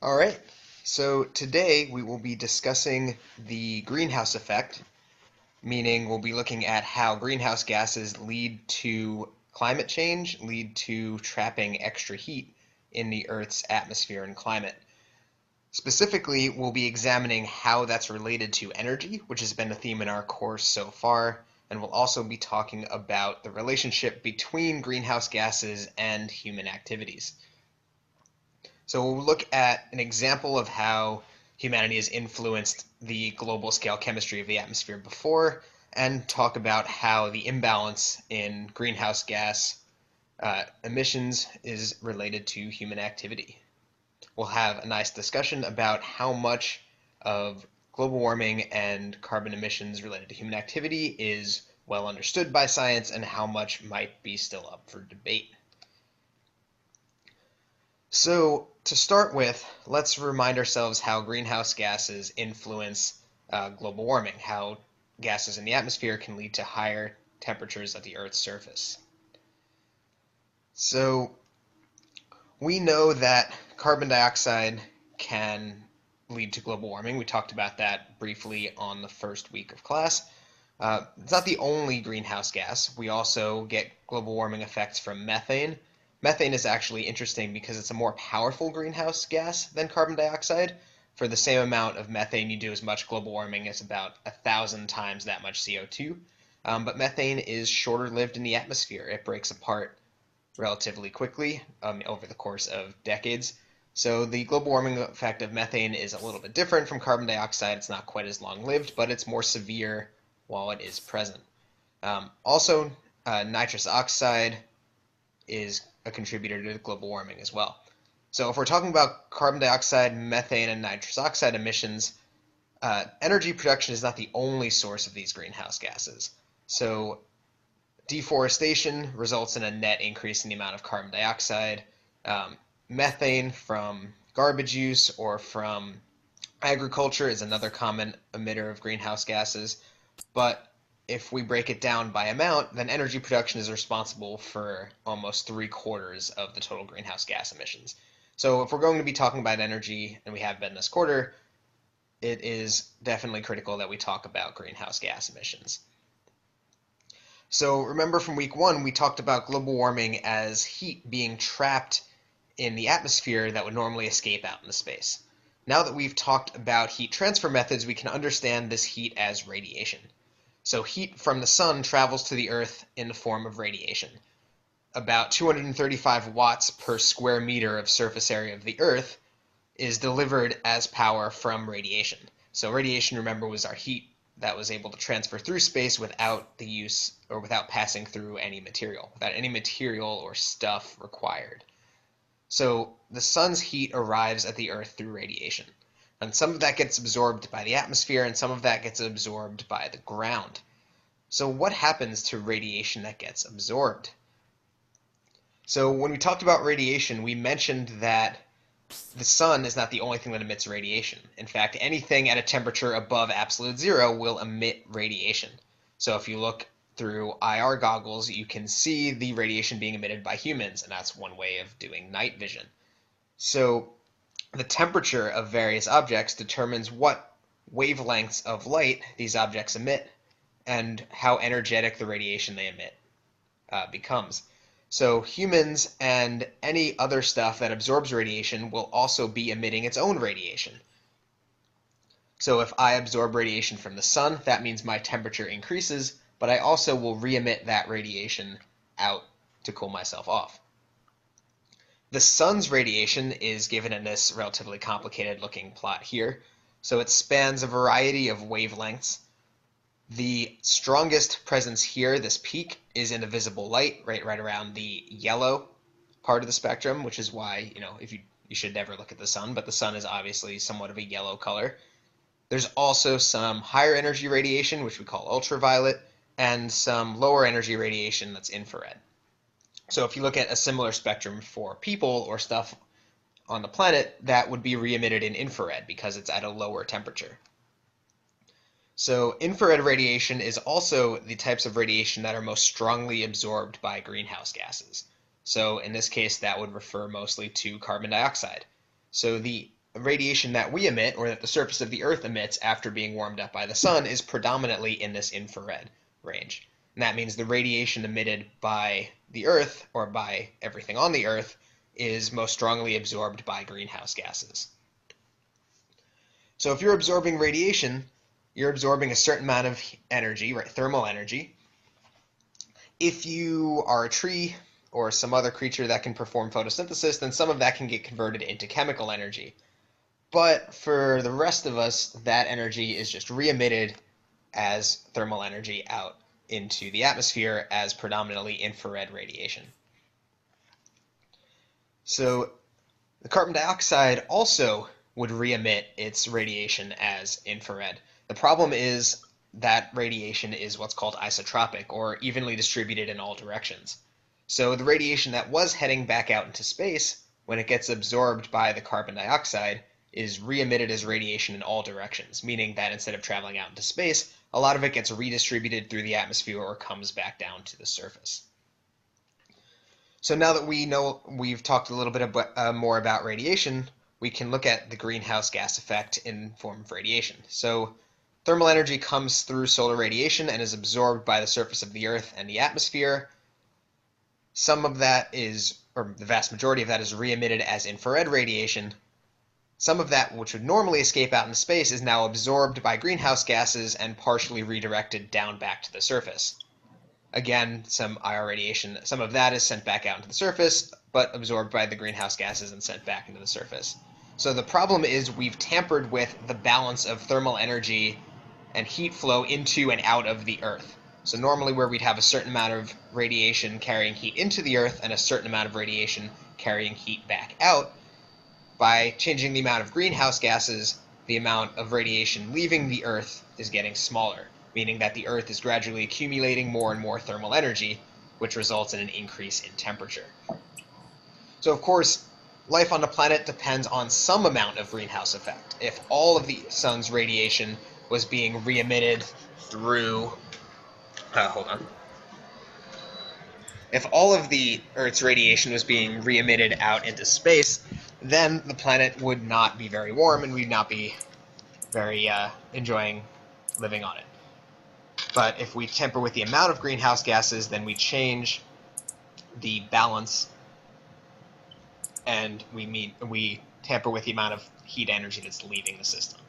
All right, so today we will be discussing the greenhouse effect, meaning we'll be looking at how greenhouse gases lead to climate change, lead to trapping extra heat in the Earth's atmosphere and climate. Specifically, we'll be examining how that's related to energy, which has been a theme in our course so far, and we'll also be talking about the relationship between greenhouse gases and human activities. So we'll look at an example of how humanity has influenced the global scale chemistry of the atmosphere before, and talk about how the imbalance in greenhouse gas emissions is related to human activity. We'll have a nice discussion about how much of global warming and carbon emissions related to human activity is well understood by science and how much might be still up for debate. So, to start with, let's remind ourselves how greenhouse gases influence global warming, how gases in the atmosphere can lead to higher temperatures at the Earth's surface. So, we know that carbon dioxide can lead to global warming. We talked about that briefly on the first week of class. It's not the only greenhouse gas. We also get global warming effects from methane. Methane is actually interesting because it's a more powerful greenhouse gas than carbon dioxide. For the same amount of methane, you do as much global warming as about 1,000 times that much CO2. But methane is shorter lived in the atmosphere. It breaks apart relatively quickly over the course of decades. So the global warming effect of methane is a little bit different from carbon dioxide. It's not quite as long-lived, but it's more severe while it is present. Also, nitrous oxide is a contributor to global warming as well. So if we're talking about carbon dioxide, methane, and nitrous oxide emissions, energy production is not the only source of these greenhouse gases. So deforestation results in a net increase in the amount of carbon dioxide. Methane from garbage use or from agriculture is another common emitter of greenhouse gases. But if we break it down by amount, then energy production is responsible for almost 3/4 of the total greenhouse gas emissions. So if we're going to be talking about energy, and we have been this quarter, it is definitely critical that we talk about greenhouse gas emissions. So remember from week one, we talked about global warming as heat being trapped in the atmosphere that would normally escape out into space. Now that we've talked about heat transfer methods, we can understand this heat as radiation. So heat from the sun travels to the Earth in the form of radiation. About 235 watts per square meter of surface area of the Earth is delivered as power from radiation. So radiation, remember, was our heat that was able to transfer through space without the use or without passing through any material, without any material or stuff required. So the sun's heat arrives at the Earth through radiation. And some of that gets absorbed by the atmosphere, and some of that gets absorbed by the ground. So what happens to radiation that gets absorbed? So when we talked about radiation, we mentioned that the sun is not the only thing that emits radiation. In fact, anything at a temperature above absolute zero will emit radiation. So if you look through IR goggles, you can see the radiation being emitted by humans, and that's one way of doing night vision. So the temperature of various objects determines what wavelengths of light these objects emit and how energetic the radiation they emit becomes. So humans and any other stuff that absorbs radiation will also be emitting its own radiation. So if I absorb radiation from the sun, that means my temperature increases, but I also will re-emit that radiation out to cool myself off. The sun's radiation is given in this relatively complicated looking plot here. So it spans a variety of wavelengths. The strongest presence here, this peak, is in the visible light, right around the yellow part of the spectrum, which is why, if you should never look at the sun, but the sun is obviously somewhat of a yellow color. There's also some higher energy radiation, which we call ultraviolet, and some lower energy radiation that's infrared. So if you look at a similar spectrum for people or stuff on the planet, that would be re-emitted in infrared because it's at a lower temperature. So infrared radiation is also the types of radiation that are most strongly absorbed by greenhouse gases. So in this case, that would refer mostly to carbon dioxide. So the radiation that we emit, or that the surface of the Earth emits after being warmed up by the sun, is predominantly in this infrared range. And that means the radiation emitted by the Earth, or by everything on the Earth, is most strongly absorbed by greenhouse gases. So if you're absorbing radiation, you're absorbing a certain amount of energy, right, thermal energy. If you are a tree or some other creature that can perform photosynthesis, then some of that can get converted into chemical energy. But for the rest of us, that energy is just re-emitted as thermal energy out into the atmosphere as predominantly infrared radiation. So the carbon dioxide also would re-emit its radiation as infrared. The problem is that radiation is what's called isotropic, or evenly distributed in all directions. So the radiation that was heading back out into space, when it gets absorbed by the carbon dioxide, is re-emitted as radiation in all directions, meaning that instead of traveling out into space, a lot of it gets redistributed through the atmosphere or comes back down to the surface. So now that we know we've talked a little bit more about radiation, we can look at the greenhouse gas effect in form of radiation. So thermal energy comes through solar radiation and is absorbed by the surface of the Earth and the atmosphere. Some of that is, or the vast majority of that, is re-emitted as infrared radiation. Some of that, which would normally escape out into space, is now absorbed by greenhouse gases and partially redirected down back to the surface. Again, some IR radiation, some of that is sent back out into the surface, but absorbed by the greenhouse gases and sent back into the surface. So the problem is we've tampered with the balance of thermal energy and heat flow into and out of the Earth. So normally where we'd have a certain amount of radiation carrying heat into the Earth and a certain amount of radiation carrying heat back out, by changing the amount of greenhouse gases, the amount of radiation leaving the Earth is getting smaller, meaning that the Earth is gradually accumulating more and more thermal energy, which results in an increase in temperature. So of course, life on the planet depends on some amount of greenhouse effect. If all of the sun's radiation was being re-emitted through... hold on. If all of the Earth's radiation was being re-emitted out into space, then the planet would not be very warm and we'd not be very enjoying living on it. But if we temper with the amount of greenhouse gases, then we change the balance and we tamper with the amount of heat energy that's leaving the system.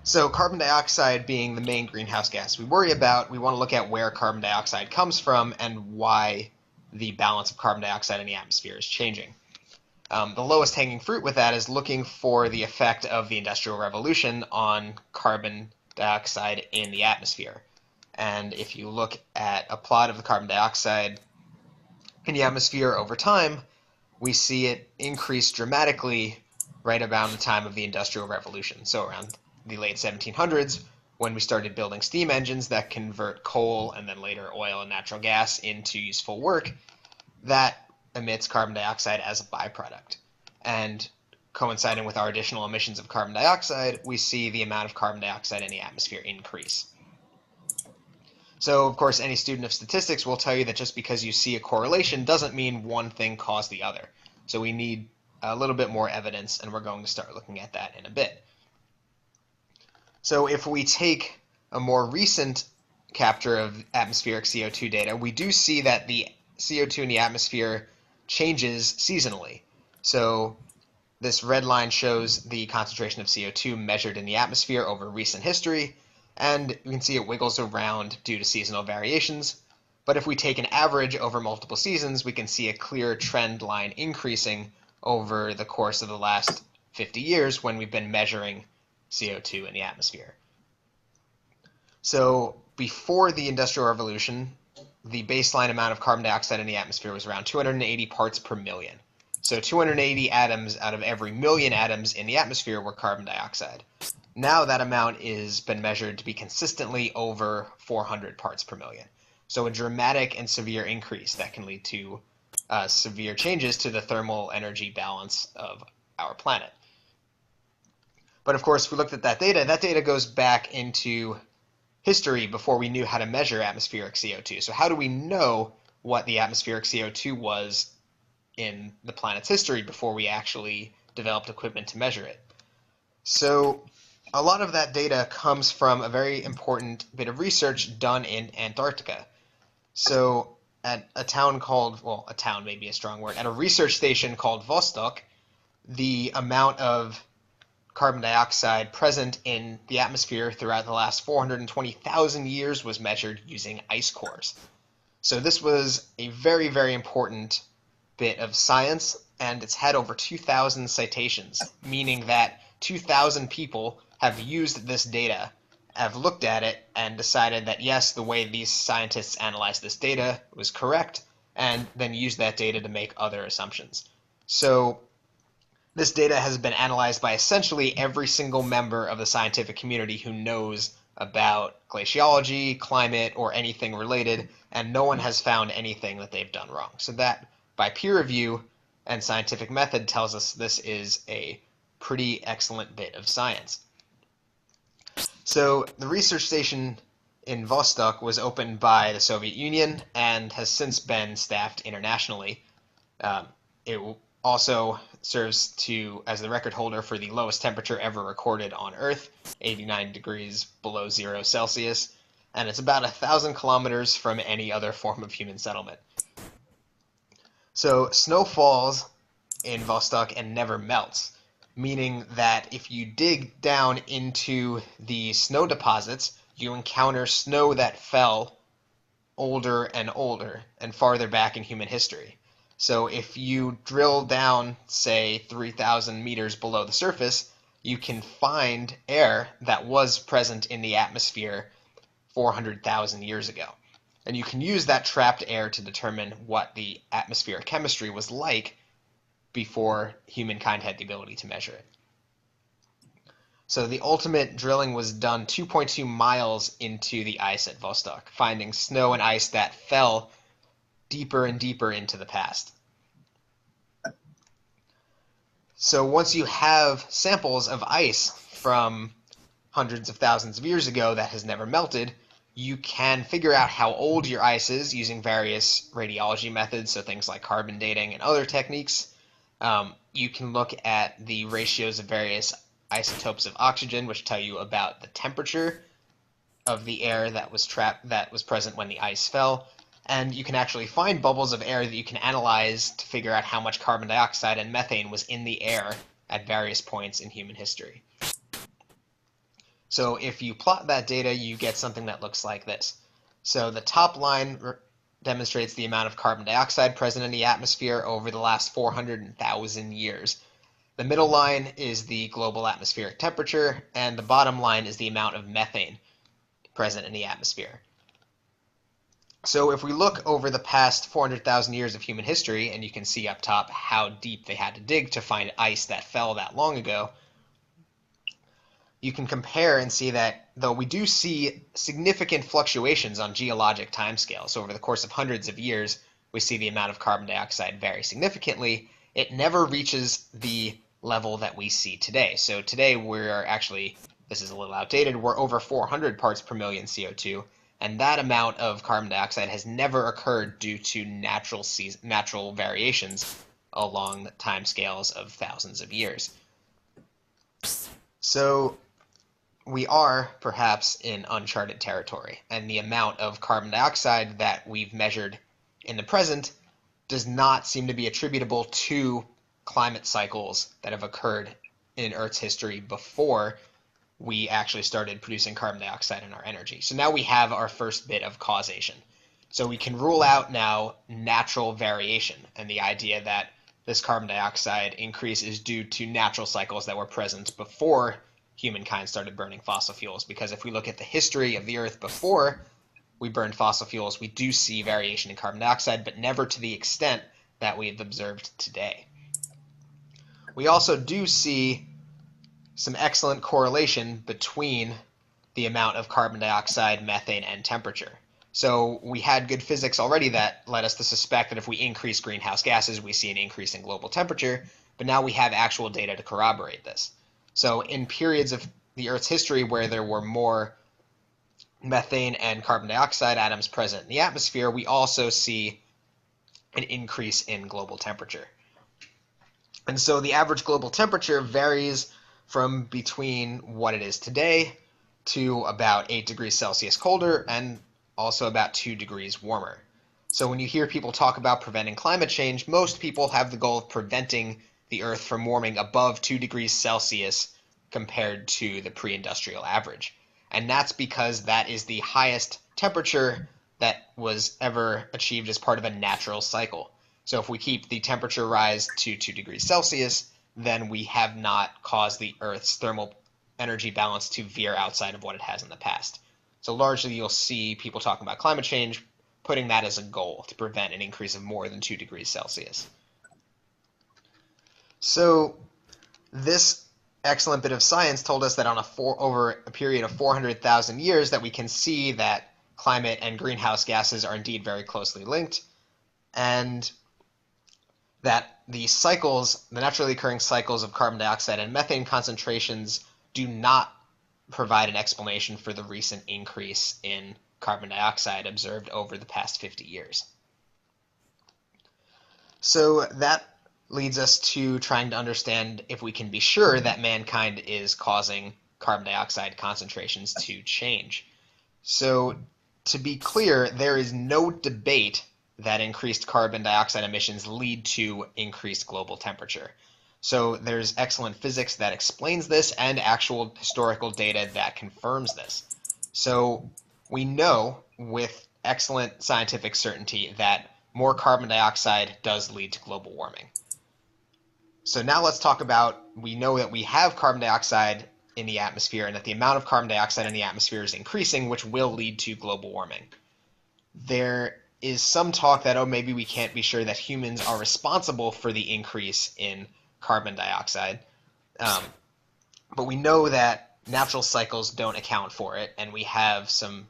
So carbon dioxide being the main greenhouse gas we worry about, we want to look at where carbon dioxide comes from and why the balance of carbon dioxide in the atmosphere is changing. The lowest hanging fruit with that is looking for the effect of the Industrial Revolution on carbon dioxide in the atmosphere. And if you look at a plot of the carbon dioxide in the atmosphere over time, we see it increase dramatically right around the time of the Industrial Revolution. So around the late 1700s, when we started building steam engines that convert coal and then later oil and natural gas into useful work, that emits carbon dioxide as a byproduct. And coinciding with our additional emissions of carbon dioxide, we see the amount of carbon dioxide in the atmosphere increase. So, of course, any student of statistics will tell you that just because you see a correlation doesn't mean one thing caused the other. So we need a little bit more evidence, and we're going to start looking at that in a bit. So if we take a more recent capture of atmospheric CO2 data, we do see that the CO2 in the atmosphere changes seasonally. So this red line shows the concentration of CO2 measured in the atmosphere over recent history, and you can see it wiggles around due to seasonal variations. But if we take an average over multiple seasons, we can see a clear trend line increasing over the course of the last 50 years when we've been measuring CO2 in the atmosphere. So before the Industrial Revolution, the baseline amount of carbon dioxide in the atmosphere was around 280 parts per million. So 280 atoms out of every million atoms in the atmosphere were carbon dioxide. Now that amount has been measured to be consistently over 400 parts per million. So a dramatic and severe increase that can lead to severe changes to the thermal energy balance of our planet. But of course, if we looked at that data goes back into history before we knew how to measure atmospheric CO2. So how do we know what the atmospheric CO2 was in the planet's history before we actually developed equipment to measure it. So a lot of that data comes from a very important bit of research done in Antarctica. So at a town called, well, a town may be a strong word, at a research station called Vostok, the amount of carbon dioxide present in the atmosphere throughout the last 420,000 years was measured using ice cores. So this was a very, very important bit of science, and it's had over 2,000 citations, meaning that 2,000 people have used this data, have looked at it, and decided that yes, the way these scientists analyzed this data was correct, and then used that data to make other assumptions. So this data has been analyzed by essentially every single member of the scientific community who knows about glaciology, climate, or anything related, and no one has found anything that they've done wrong. So that, by peer review and scientific method, tells us this is a pretty excellent bit of science. So the research station in Vostok was opened by the Soviet Union and has since been staffed internationally. It also serves as the record holder for the lowest temperature ever recorded on Earth, 89 degrees below 0 Celsius, and it's about 1,000 kilometers from any other form of human settlement. So snow falls in Vostok and never melts, meaning that if you dig down into the snow deposits, you encounter snow that fell older and farther back in human history. So if you drill down, say, 3,000 meters below the surface, you can find air that was present in the atmosphere 400,000 years ago. And you can use that trapped air to determine what the atmospheric chemistry was like before humankind had the ability to measure it. So the ultimate drilling was done 2.2 miles into the ice at Vostok, finding snow and ice that fell deeper and deeper into the past. So once you have samples of ice from hundreds of thousands of years ago that has never melted, you can figure out how old your ice is using various radiology methods, so things like carbon dating and other techniques. You can look at the ratios of various isotopes of oxygen, which tell you about the temperature of the air that was present when the ice fell. And you can actually find bubbles of air that you can analyze to figure out how much carbon dioxide and methane was in the air at various points in human history. So if you plot that data, you get something that looks like this. So the top line demonstrates the amount of carbon dioxide present in the atmosphere over the last 400,000 years. The middle line is the global atmospheric temperature, and the bottom line is the amount of methane present in the atmosphere. So if we look over the past 400,000 years of human history, and you can see up top how deep they had to dig to find ice that fell that long ago, you can compare and see that though we do see significant fluctuations on geologic timescales, so over the course of hundreds of years, we see the amount of carbon dioxide vary significantly, it never reaches the level that we see today. So today we're actually, this is a little outdated, we're over 400 parts per million CO2, and that amount of carbon dioxide has never occurred due to natural variations along the timescales of thousands of years. So we are perhaps in uncharted territory, and the amount of carbon dioxide that we've measured in the present does not seem to be attributable to climate cycles that have occurred in Earth's history before we actually started producing carbon dioxide in our energy. So now we have our first bit of causation. So we can rule out now natural variation and the idea that this carbon dioxide increase is due to natural cycles that were present before humankind started burning fossil fuels. Because if we look at the history of the Earth before we burned fossil fuels, we do see variation in carbon dioxide, but never to the extent that we've observed today. We also do see some excellent correlation between the amount of carbon dioxide, methane, and temperature. So we had good physics already that led us to suspect that if we increase greenhouse gases, we see an increase in global temperature, but now we have actual data to corroborate this. So in periods of the Earth's history where there were more methane and carbon dioxide atoms present in the atmosphere, we also see an increase in global temperature. And so the average global temperature varies from between what it is today to about 8 degrees Celsius colder and also about 2 degrees warmer. So when you hear people talk about preventing climate change, most people have the goal of preventing the Earth from warming above 2 degrees Celsius compared to the pre-industrial average. And that's because that is the highest temperature that was ever achieved as part of a natural cycle. So if we keep the temperature rise to 2 degrees Celsius, then we have not caused the Earth's thermal energy balance to veer outside of what it has in the past. So largely you'll see people talking about climate change putting that as a goal to prevent an increase of more than 2 degrees Celsius. So this excellent bit of science told us that over a period of 400,000 years that we can see that climate and greenhouse gases are indeed very closely linked, and that the naturally occurring cycles of carbon dioxide and methane concentrations do not provide an explanation for the recent increase in carbon dioxide observed over the past 50 years. So that leads us to trying to understand if we can be sure that mankind is causing carbon dioxide concentrations to change. So to be clear, there is no debate that increased carbon dioxide emissions lead to increased global temperature. So there's excellent physics that explains this and actual historical data that confirms this. So we know with excellent scientific certainty that more carbon dioxide does lead to global warming. So now let's talk about, we know that we have carbon dioxide in the atmosphere and that the amount of carbon dioxide in the atmosphere is increasing, which will lead to global warming. There is some talk that, oh, maybe we can't be sure that humans are responsible for the increase in carbon dioxide. But we know that natural cycles don't account for it, and we have some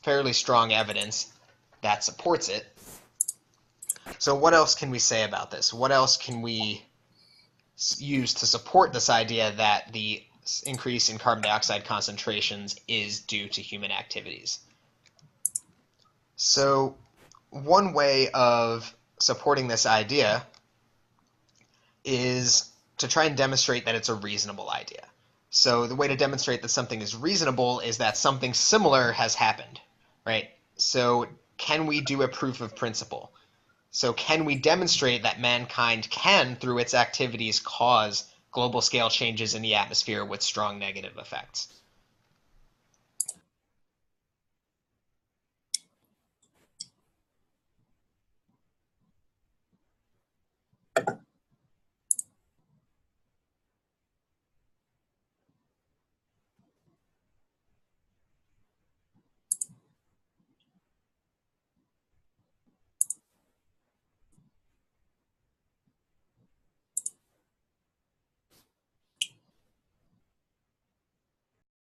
fairly strong evidence that supports it. So what else can we say about this? What else can we use to support this idea that the increase in carbon dioxide concentrations is due to human activities? So one way of supporting this idea is to try and demonstrate that it's a reasonable idea. So the way to demonstrate that something is reasonable is that something similar has happened, right? So can we do a proof of principle? So can we demonstrate that mankind can, through its activities, cause global scale changes in the atmosphere with strong negative effects?